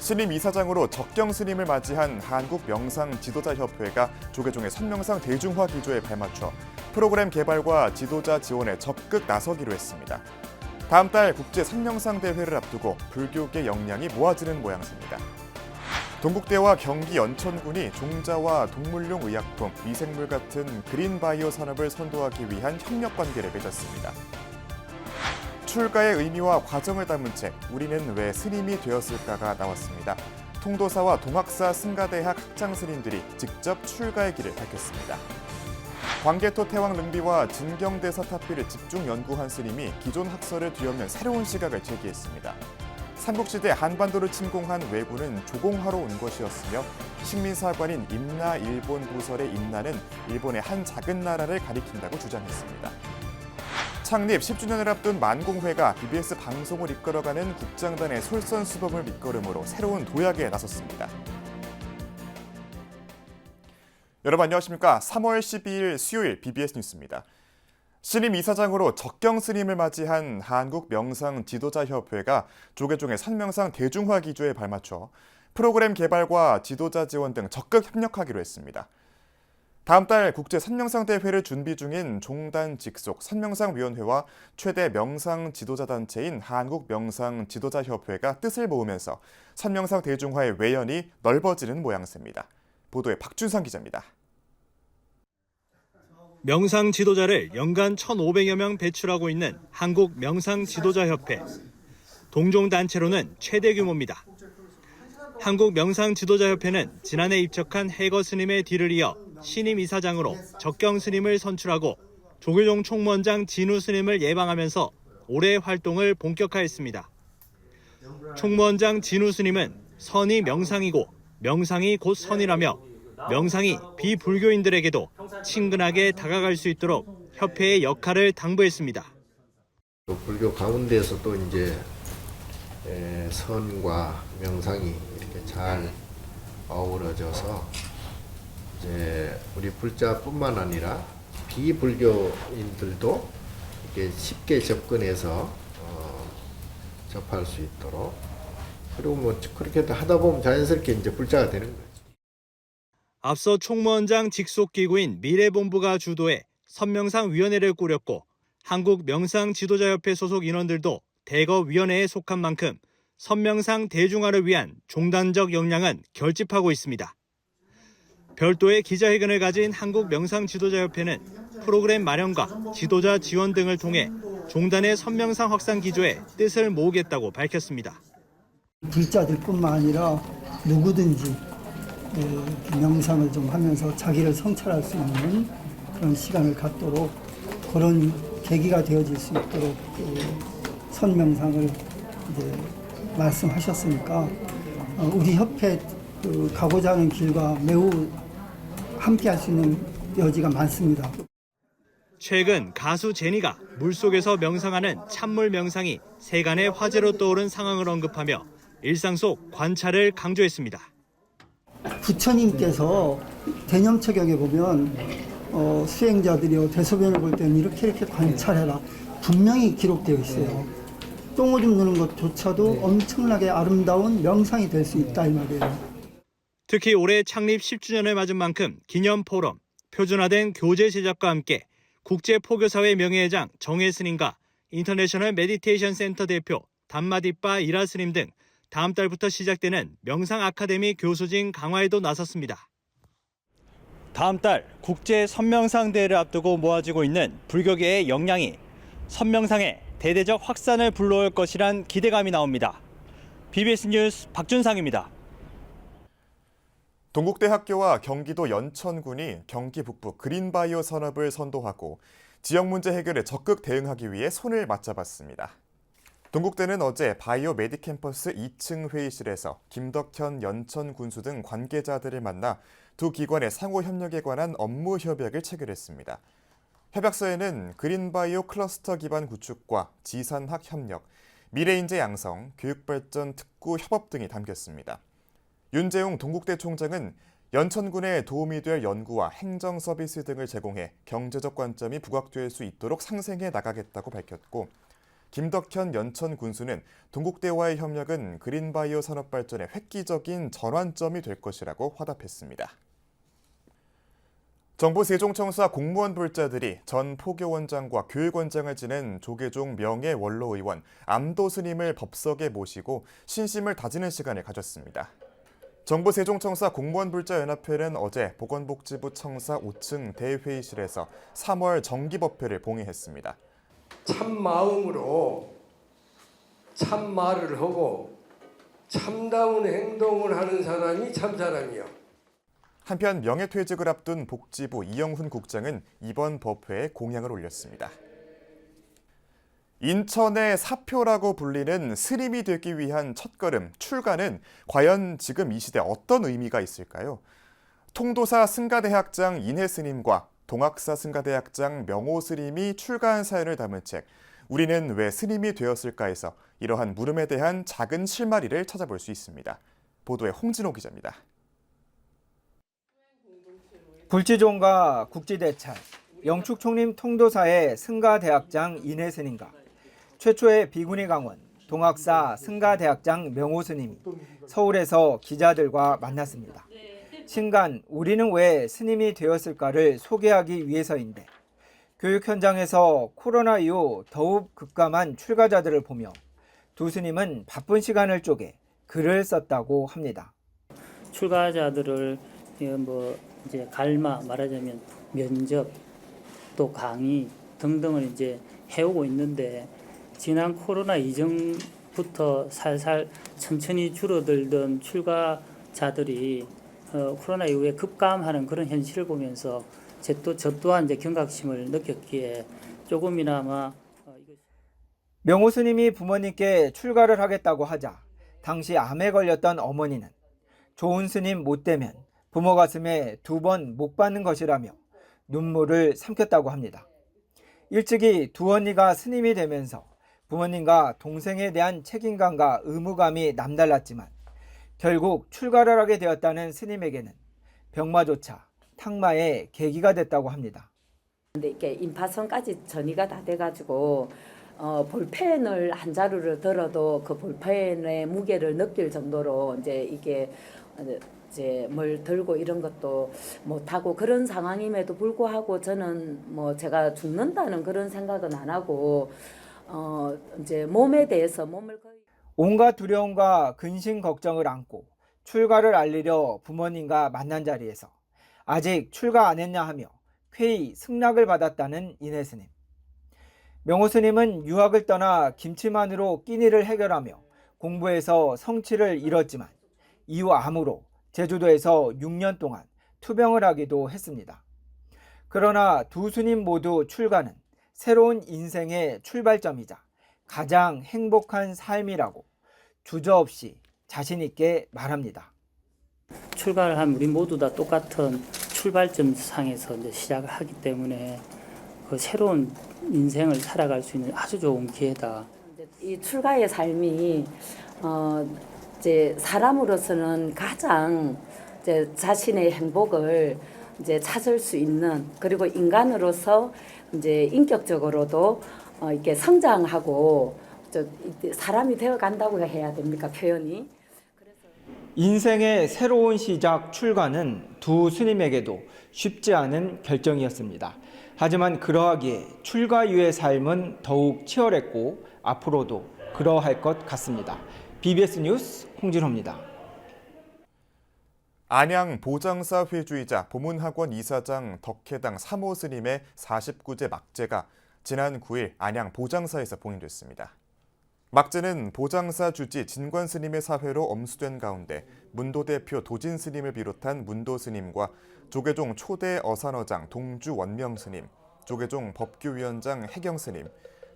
신임 이사장으로 적경 스님을 맞이한 한국명상지도자협회가 조계종의 선명상 대중화 기조에 발맞춰 프로그램 개발과 지도자 지원에 적극 나서기로 했습니다. 다음 달 국제 선명상 대회를 앞두고 불교계 역량이 모아지는 모양새입니다. 동국대와 경기 연천군이 종자와 동물용 의약품, 미생물 같은 그린바이오 산업을 선도하기 위한 협력 관계를 맺었습니다. 출가의 의미와 과정을 담은 책 우리는 왜 스님이 되었을까가 나왔습니다. 통도사와 동학사 승가대학 학장 스님들이 직접 출가의 길을 밝혔습니다. 광개토 태왕 능비와 진경대사 탑비를 집중 연구한 스님이 기존 학설을 뒤엎는 새로운 시각을 제기했습니다. 삼국시대 한반도를 침공한 왜군은 조공하러 온 것이었으며 식민사관인 임나 일본 부설의 임나는 일본의 한 작은 나라를 가리킨다고 주장했습니다. 창립 10주년을 앞둔 만공회가 BBS 방송을 이끌어가는 국장단의 솔선수범을 밑거름으로 새로운 도약에 나섰습니다. 여러분 안녕하십니까? 3월 12일 수요일 BBS 뉴스입니다. 신임 이사장으로 적경 스님을 맞이한 한국명상지도자협회가 조계종의 선명상 대중화 기조에 발맞춰 프로그램 개발과 지도자 지원 등 적극 협력하기로 했습니다. 다음 달 국제 선명상 대회를 준비 중인 종단 직속 선명상위원회와 최대 명상 지도자 단체인 한국명상지도자협회가 뜻을 모으면서 선명상 대중화의 외연이 넓어지는 모양새입니다. 보도에 박준상 기자입니다. 명상 지도자를 연간 1,500여 명 배출하고 있는 한국명상지도자협회. 동종단체로는 최대 규모입니다. 한국명상지도자협회는 지난해 입적한 해거 스님의 뒤를 이어 신임 이사장으로 적경 스님을 선출하고 조계종 총무원장 진우 스님을 예방하면서 올해 활동을 본격화했습니다. 총무원장 진우 스님은 선이 명상이고 명상이 곧 선이라며 명상이 비불교인들에게도 친근하게 다가갈 수 있도록 협회의 역할을 당부했습니다. 또 불교 가운데서 또 이제 선과 명상이 이렇게 잘 어우러져서 이제 우리 불자뿐만 아니라 비불교인들도 이렇게 쉽게 접근해서 접할 수 있도록, 그리고 뭐 그렇게 하다 보면 자연스럽게 이제 불자가 되는 거예요. 앞서 총무원장 직속 기구인 미래본부가 주도해 선명상위원회를 꾸렸고 한국명상지도자협회 소속 인원들도 대거위원회에 속한 만큼 선명상 대중화를 위한 종단적 역량은 결집하고 있습니다. 별도의 기자회견을 가진 한국명상지도자협회는 프로그램 마련과 지도자 지원 등을 통해 종단의 선명상 확산 기조에 뜻을 모으겠다고 밝혔습니다. 불자들뿐만 아니라 누구든지 명상을 좀 하면서 자기를 성찰할 수 있는 그런 시간을 갖도록, 그런 계기가 되어질 수 있도록 선명상을 이제 말씀하셨으니까 우리 협회 가고자 하는 길과 매우 함께할 수 있는 여지가 많습니다. 최근 가수 제니가 물속에서 명상하는 찬물 명상이 세간의 화제로 떠오른 상황을 언급하며 일상 속 관찰을 강조했습니다. 부처님께서 대념처경에 보면 수행자들이요 대소변을 볼 때는 이렇게 관찰해라 분명히 기록되어 있어요. 똥오줌 누는 것조차도 엄청나게 아름다운 명상이 될 수 있다 이 말이에요. 특히 올해 창립 10주년을 맞은 만큼 기념 포럼, 표준화된 교재 제작과 함께 국제포교사회 명예회장 정혜 스님과 인터내셔널 메디테이션 센터 대표 담마디빠 이라 스님 등 다음 달부터 시작되는 명상 아카데미 교수진 강화에도 나섰습니다. 다음 달 국제 선명상 대회를 앞두고 모아지고 있는 불교계의 역량이 선명상의 대대적 확산을 불러올 것이란 기대감이 나옵니다. BBS 뉴스 박준상입니다. 동국대학교와 경기도 연천군이 경기 북부 그린바이오 산업을 선도하고 지역 문제 해결에 적극 대응하기 위해 손을 맞잡았습니다. 동국대는 어제 바이오 메디캠퍼스 2층 회의실에서 김덕현 연천군수 등 관계자들을 만나 두 기관의 상호 협력에 관한 업무 협약을 체결했습니다. 협약서에는 그린바이오 클러스터 기반 구축과 지산학 협력, 미래인재 양성, 교육발전 특구 협업 등이 담겼습니다. 윤재웅 동국대 총장은 연천군에 도움이 될 연구와 행정 서비스 등을 제공해 경제적 관점이 부각될 수 있도록 상생해 나가겠다고 밝혔고, 김덕현 연천 군수는 동국대와의 협력은 그린바이오 산업 발전의 획기적인 전환점이 될 것이라고 화답했습니다. 정부 세종청사 공무원 불자들이 전 포교원장과 교육원장을 지낸 조계종 명예원로의원 암도 스님을 법석에 모시고 신심을 다지는 시간을 가졌습니다. 정부 세종청사 공무원불자연합회는 어제 보건복지부 청사 5층 대회의실에서 3월 정기법회를 봉의했습니다. 참 마음으로 참 말을 하고 참다운 행동을 하는 사람이 참 사람이요. 한편 명예퇴직을 앞둔 복지부 이영훈 국장은 이번 법회에 공약을 올렸습니다. 인천의 사표라고 불리는 스님이 되기 위한 첫걸음, 출가는 과연 지금 이 시대 어떤 의미가 있을까요? 통도사 승가대학장 인해 스님과 동학사 승가대학장 명호 스님이 출가한 사연을 담은 책 우리는 왜 스님이 되었을까에서 이러한 물음에 대한 작은 실마리를 찾아볼 수 있습니다. 보도에 홍진호 기자입니다. 불지종과 국지대찰, 영축총림 통도사의 승가대학장 인해 스님과 최초의 비구니 강원 동학사 승가대학장 명호 스님이 서울에서 기자들과 만났습니다. 신간 우리는 왜 스님이 되었을까를 소개하기 위해서인데 교육 현장에서 코로나 이후 더욱 급감한 출가자들을 보며 두 스님은 바쁜 시간을 쪼개 글을 썼다고 합니다. 출가자들을 이제 갈마 말하자면 면접 또 강의 등등을 이제 해오고 있는데 지난 코로나 이전부터 살살 천천히 줄어들던 출가자들이 코로나 이후에 급감하는 그런 현실을 보면서 저 또한 이제 경각심을 느꼈기에 조금이나마 명호 스님이 부모님께 출가를 하겠다고 하자 당시 암에 걸렸던 어머니는 좋은 스님 못 되면 부모 가슴에 2번 못 받는 것이라며 눈물을 삼켰다고 합니다. 일찍이 두 언니가 스님이 되면서 부모님과 동생에 대한 책임감과 의무감이 남달랐지만 결국 출가를 하게 되었다는 스님에게는 병마조차 탁마의 계기가 됐다고 합니다. 근데 이게 임파선까지 전이가 다 돼가지고 볼펜을 한 자루를 들어도 그 볼펜의 무게를 느낄 정도로 이제 뭘 들고 이런 것도 못하고 그런 상황임에도 불구하고 저는 제가 죽는다는 그런 생각은 안 하고 이제 몸에 대해서 몸을 거의 온갖 두려움과 근심 걱정을 안고 출가를 알리려 부모님과 만난 자리에서 아직 출가 안 했냐 하며 쾌히 승낙을 받았다는 인해 스님. 명호 스님은 유학을 떠나 김치만으로 끼니를 해결하며 공부해서 성취를 이뤘지만 이후 암으로 제주도에서 6년 동안 투병을 하기도 했습니다. 그러나 두 스님 모두 출가는 새로운 인생의 출발점이자 가장 행복한 삶이라고 주저없이 자신 있게 말합니다. 출가를 한 우리 모두 다 똑같은 출발점 상에서 이제 시작을 하기 때문에 그 새로운 인생을 살아갈 수 있는 아주 좋은 기회다. 이 출가의 삶이 이제 사람으로서는 가장 이제 자신의 행복을 이제 찾을 수 있는 그리고 인간으로서 이제 인격적으로도 이렇게 성장하고 사람이 되어 간다고 해야 됩니까 표현이? 인생의 새로운 시작 출가는 두 스님에게도 쉽지 않은 결정이었습니다. 하지만 그러하기에 출가 이후의 삶은 더욱 치열했고 앞으로도 그러할 것 같습니다. BBS 뉴스 홍진호입니다. 안양 보장사 회주이자 보문학원 이사장 덕혜당 3호 스님의 49제 막제가 지난 9일 안양 보장사에서 봉인됐습니다. 막제는 보장사 주지 진관 스님의 사회로 엄수된 가운데 문도 대표 도진 스님을 비롯한 문도 스님과 조계종 초대 어산어장 동주 원명 스님, 조계종 법규위원장 해경 스님,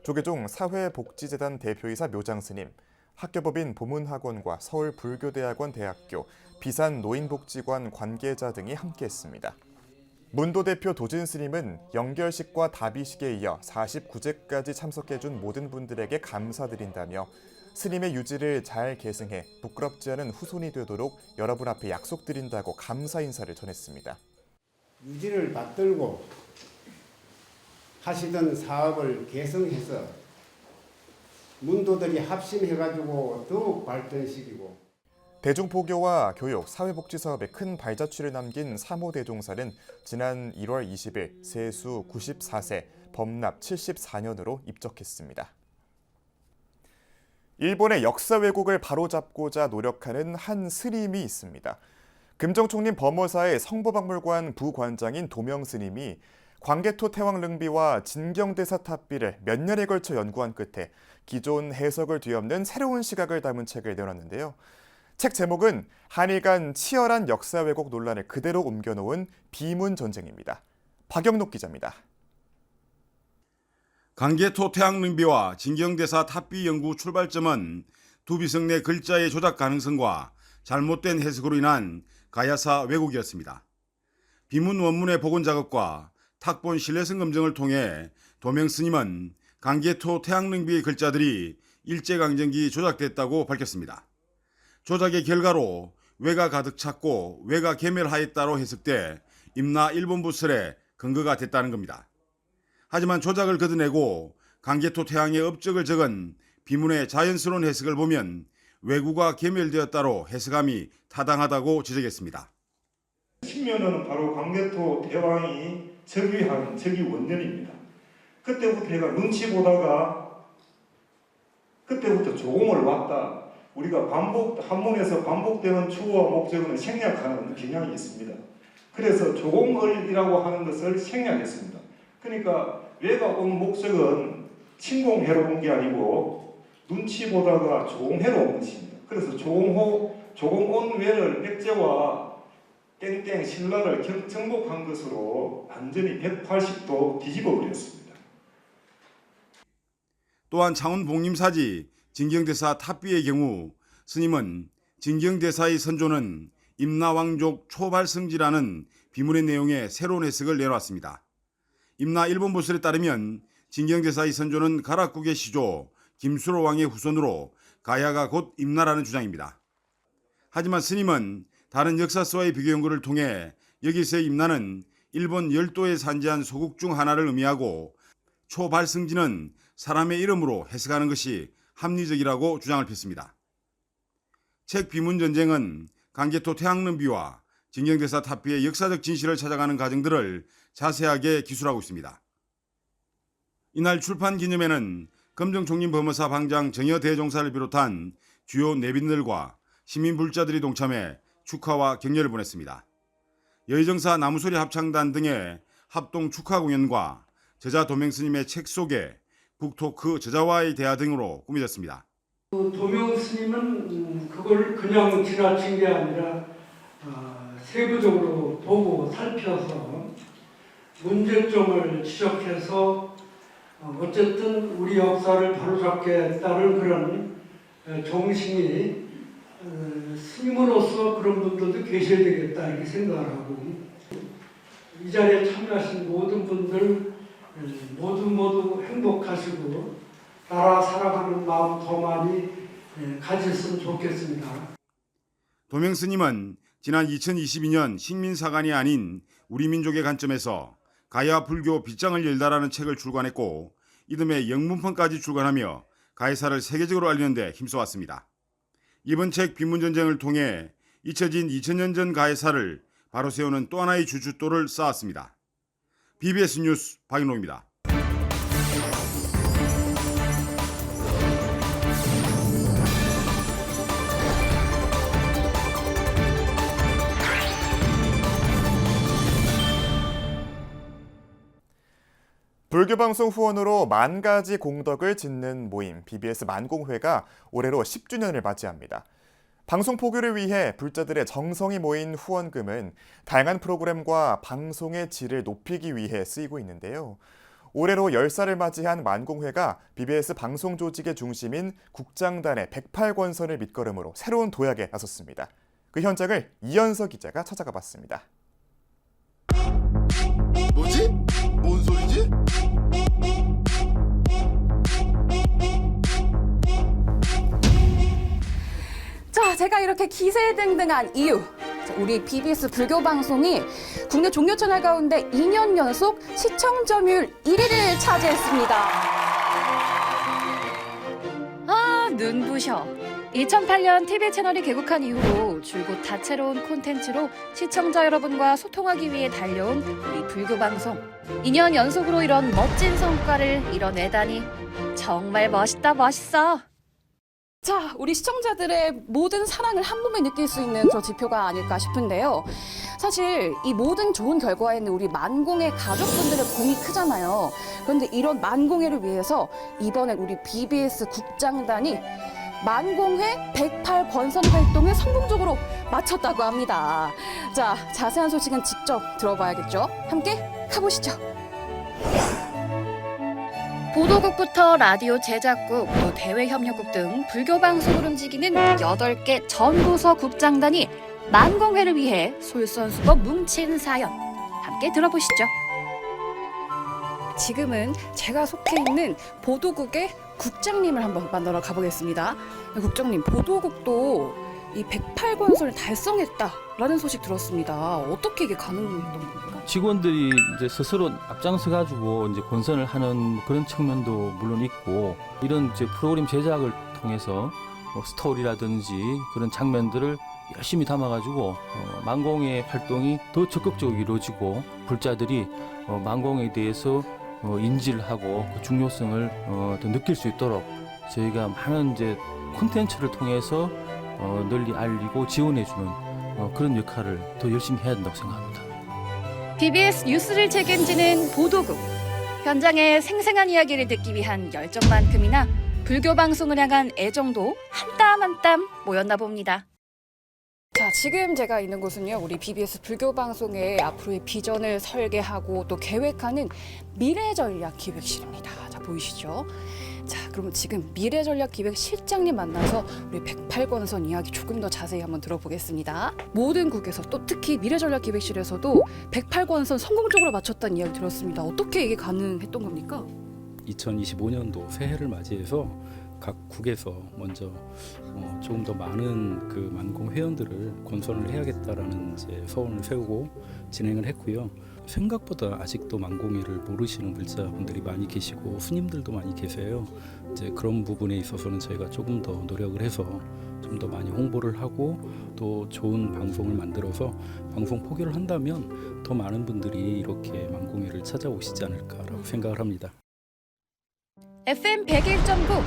조계종 사회복지재단 대표이사 묘장 스님, 학교법인 보문학원과 서울불교대학원 대학교, 비산노인복지관 관계자 등이 함께했습니다. 문도 대표 도진 스님은 영결식과 다비식에 이어 49제까지 참석해준 모든 분들에게 감사드린다며 스님의 유지를 잘 계승해 부끄럽지 않은 후손이 되도록 여러분 앞에 약속드린다고 감사 인사를 전했습니다. 유지를 받들고 하시던 사업을 계승해서 문도들이 합심해가지고 더욱 발전시키고. 대중포교와 교육, 사회복지 사업에 큰 발자취를 남긴 3호 대종사는 지난 1월 20일 세수 94세, 범납 74년으로 입적했습니다. 일본의 역사 왜곡을 바로잡고자 노력하는 한 스님이 있습니다. 금정총림 범어사의 성보박물관 부관장인 도명스님이 광개토 태왕릉비와 진경대사 탑비를 몇 년에 걸쳐 연구한 끝에 기존 해석을 뒤엎는 새로운 시각을 담은 책을 내놨는데요. 책 제목은 한일 간 치열한 역사 왜곡 논란을 그대로 옮겨놓은 비문전쟁입니다. 박영록 기자입니다. 광개토 태왕릉비와 진경대사 탑비 연구 출발점은 두비성 내 글자의 조작 가능성과 잘못된 해석으로 인한 가야사 왜곡이었습니다. 비문 원문의 복원 작업과 탁본 신뢰성 검증을 통해 도명스님은 광개토 태왕릉비의 글자들이 일제강점기 조작됐다고 밝혔습니다. 조작의 결과로 왜가 가득 찼고 왜가 괴멸하였다로 해석돼 임나 일본부설의 근거가 됐다는 겁니다. 하지만 조작을 걷어내고 광개토 태왕의 업적을 적은 비문의 자연스러운 해석을 보면 왜구가 괴멸되었다로 해석함이 타당하다고 지적했습니다. 신면은 바로 광개토 대왕이 즉위한 즉위 원년입니다. 그때부터 내가 눈치 보다가 그때부터 조공을 왔다. 우리가 한문에서 반복되는 주어와 목적어는 생략하는 경향이 있습니다. 그래서 조공을이라고 하는 것을 생략했습니다. 그러니까 왜가 온 목적은 침공해로 온 게 아니고 눈치 보다가 조공해로 온 것입니다. 그래서 조공 온 왜를 백제와 땡땡 신라를 정복한 것으로 완전히 180도 뒤집어 버렸습니다. 또한 창원 복림사지 진경대사 탑비의 경우 스님은 진경대사의 선조는 임나왕족 초발성지라는 비문의 내용에 새로운 해석을 내놓았습니다. 임나 일본부설에 따르면 진경대사의 선조는 가락국의 시조 김수로 왕의 후손으로 가야가 곧 임나라는 주장입니다. 하지만 스님은 다른 역사서와의 비교 연구를 통해 여기서의 임나는 일본 열도에 산지한 소국 중 하나를 의미하고 초발성지는 사람의 이름으로 해석하는 것이 합리적이라고 주장을 폈습니다. 책 비문전쟁은 광개토 태왕릉비와 진경대사 탑비의 역사적 진실을 찾아가는 과정들을 자세하게 기술하고 있습니다. 이날 출판 기념회는 금정총림 범어사 방장 정여 대종사를 비롯한 주요 내빈들과 시민불자들이 동참해 축하와 격려를 보냈습니다. 여의정사 나무소리 합창단 등의 합동 축하 공연과 저자 도명스님의 책 소개, 북토크 저자와의 대화 등으로 꾸며졌습니다. 도명스님은 그걸 그냥 지나친 게 아니라 세부적으로 보고 살펴서 문제점을 지적해서 어쨌든 우리 역사를 바로잡겠다는 그런 정신이 스님으로서 그런 분들도 계셔야 되겠다 이렇게 생각을 하고 이 자리에 참여하신 모든 분들 모두 행복하시고 나라 사랑하는 마음 더 많이 가졌으면 좋겠습니다. 도명스님은 지난 2022년 식민사관이 아닌 우리 민족의 관점에서 가야 불교 빗장을 열다라는 책을 출간했고 이듬해 영문판까지 출간하며 가야사를 세계적으로 알리는 데 힘써왔습니다. 이번 책 비문전쟁을 통해 잊혀진 2000년 전 가야사를 바로 세우는 또 하나의 주춧돌을 쌓았습니다. BBS 뉴스 박인호입니다. 불교방송 후원으로 10,000가지 공덕을 짓는 모임 BBS 만공회가 올해로 10주년을 맞이합니다. 방송 포교를 위해 불자들의 정성이 모인 후원금은 다양한 프로그램과 방송의 질을 높이기 위해 쓰이고 있는데요. 올해로 10살을 맞이한 만공회가 BBS 방송 조직의 중심인 국장단의 108권선을 밑거름으로 새로운 도약에 나섰습니다. 그 현장을 이현석 기자가 찾아가 봤습니다. 뭐지? 뭔 소리지? 자, 제가 이렇게 기세등등한 이유. 우리 BBS 불교 방송이 국내 종교 채널 가운데 2년 연속 시청 점유율 1위를 차지했습니다. 눈부셔. 2008년 TV 채널이 개국한 이후로 줄곧 다채로운 콘텐츠로 시청자 여러분과 소통하기 위해 달려온 우리 불교 방송. 2년 연속으로 이런 멋진 성과를 이뤄내다니 정말 멋있다, 멋있어. 자, 우리 시청자들의 모든 사랑을 한 몸에 느낄 수 있는 그런 지표가 아닐까 싶은데요. 사실 이 모든 좋은 결과에는 우리 만공의 가족분들의 공이 크잖아요. 그런데 이런 만공회를 위해서 이번엔 우리 BBS 국장단이 만공회 108권선 활동을 성공적으로 마쳤다고 합니다. 자, 자세한 소식은 직접 들어봐야겠죠. 함께 가보시죠. 보도국부터 라디오 제작국, 또 대외협력국 등 불교 방송을 움직이는 8개 전부서 국장단이 만공회를 위해 솔선수범 뭉친 사연. 함께 들어보시죠. 지금은 제가 속해 있는 보도국의 국장님을 한번 만나러 가보겠습니다. 국장님, 보도국도 이 108권선을 달성했다라는 소식 들었습니다. 어떻게 이게 가능했던 겁니까? 직원들이 이제 스스로 앞장서 가지고 이제 권선을 하는 그런 측면도 물론 있고, 이런 이제 프로그램 제작을 통해서 스토리라든지 그런 장면들을 열심히 담아가지고 만공의 활동이 더 적극적으로 이루어지고, 불자들이 만공에 대해서 인지를 하고 그 중요성을 더 느낄 수 있도록 저희가 많은 이제 콘텐츠를 통해서 널리 알리고 지원해주는 그런 역할을 더 열심히 해야 된다고 생각합니다. BBS 뉴스를 책임지는 보도국. 현장의 생생한 이야기를 듣기 위한 열정만큼이나 불교 방송을 향한 애정도 한 땀 한 땀 모였나 봅니다. 자, 지금 제가 있는 곳은요, 우리 BBS 불교 방송의 앞으로의 비전을 설계하고 또 계획하는 미래전략기획실입니다. 자, 보이시죠? 자, 그러면 지금 미래전략기획실장님 만나서 우리 108권선 이야기 조금 더 자세히 한번 들어보겠습니다. 모든 국에서 또 특히 미래전략기획실에서도 108권선 성공적으로 마쳤다는 이야기 들었습니다. 어떻게 이게 가능했던 겁니까? 2025년도 새해를 맞이해서 각 국에서 먼저 조금 더 많은 그 만공 회원들을 권선을 해야겠다라는 이제 서원을 세우고 진행을 했고요. 생각보다 아직도 만공회를 모르시는 불자분들이 많이 계시고 스님들도 많이 계세요. 이제 그런 부분에 있어서는 저희가 조금 더 노력을 해서 좀 더 많이 홍보를 하고 또 좋은 방송을 만들어서 방송 포교를 한다면 더 많은 분들이 이렇게 만공회를 찾아오시지 않을까라고 생각을 합니다. FM 101.9.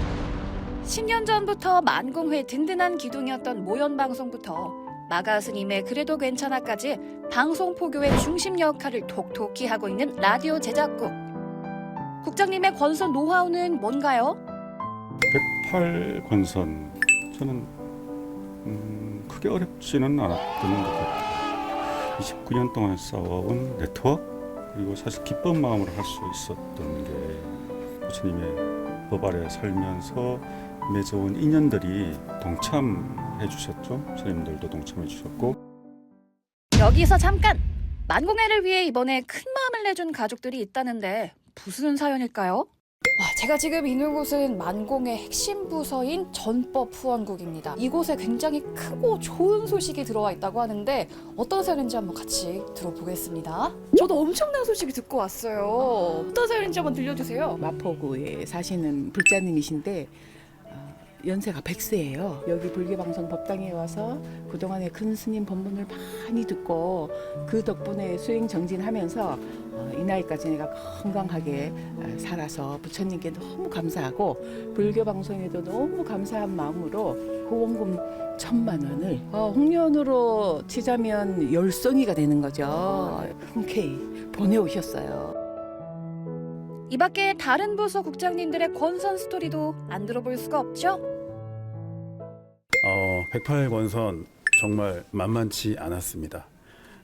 10년 전부터 만공회 든든한 기둥이었던 모연 방송부터 마가 스님의 그래도 괜찮아까지 방송 포교의 중심 역할을 톡톡히 하고 있는 라디오 제작국. 국장님의 권선 노하우는 뭔가요? 108권선 저는 크게 어렵지는 않았던 것 같아요. 29년 동안 쌓아온 네트워크, 그리고 사실 기쁜 마음으로 할 수 있었던 게 부처님의 법 아래 살면서 맺어온 인연들이 동참해 주셨죠. 스님들도 동참해 주셨고. 여기서 잠깐! 만공회를 위해 이번에 큰 마음을 내준 가족들이 있다는데 무슨 사연일까요? 제가 지금 있는 곳은 만공회 핵심 부서인 전법후원국입니다. 이곳에 굉장히 크고 좋은 소식이 들어와 있다고 하는데 어떤 사연인지 한번 같이 들어보겠습니다. 저도 엄청난 소식을 듣고 왔어요. 어떤 사연인지 한번 들려주세요. 마포구에 사시는 불자님이신데 연세가 100세예요. 여기 불교방송 법당에 와서 그동안에 큰 스님 법문을 많이 듣고 그 덕분에 수행 정진하면서 이 나이까지 내가 건강하게 살아서 부처님께 너무 감사하고 불교방송에도 너무 감사한 마음으로 후원금 1,000만 원을 홍련으로 치자면 10송이가 되는 거죠. 흔쾌히 보내오셨어요. 이 밖에 다른 부서 국장님들의 권선 스토리도 안 들어볼 수가 없죠? 108권선 정말 만만치 않았습니다.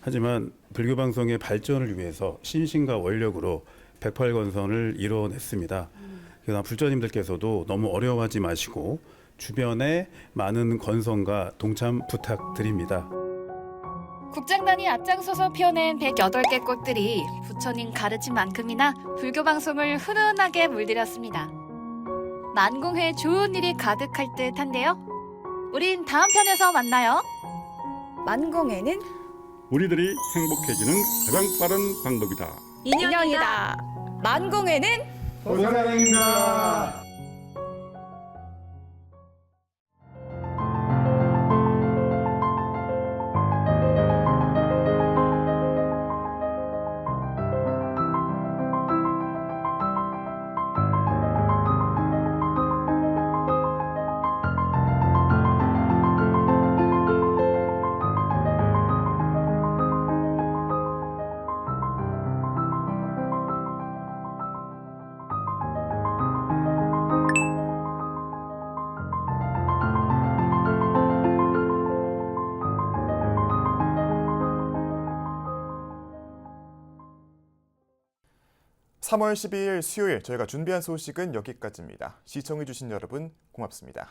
하지만 불교방송의 발전을 위해서 신신과 원력으로 108권선을 이뤄냈습니다. 그러나 불자님들께서도 너무 어려워하지 마시고 주변에 많은 권선과 동참 부탁드립니다. 국장단이 앞장서서 펴낸 108개 꽃들이 부처님 가르친 만큼이나 불교 방송을 훈훈하게 물들였습니다. 만공회 좋은 일이 가득할 듯한데요. 우린 다음 편에서 만나요. 만공회는 우리들이 행복해지는 가장 빠른 방법이다. 인연이다. 만공회는 보살아입니다. 3월 12일 수요일 저희가 준비한 소식은 여기까지입니다. 시청해주신 여러분 고맙습니다.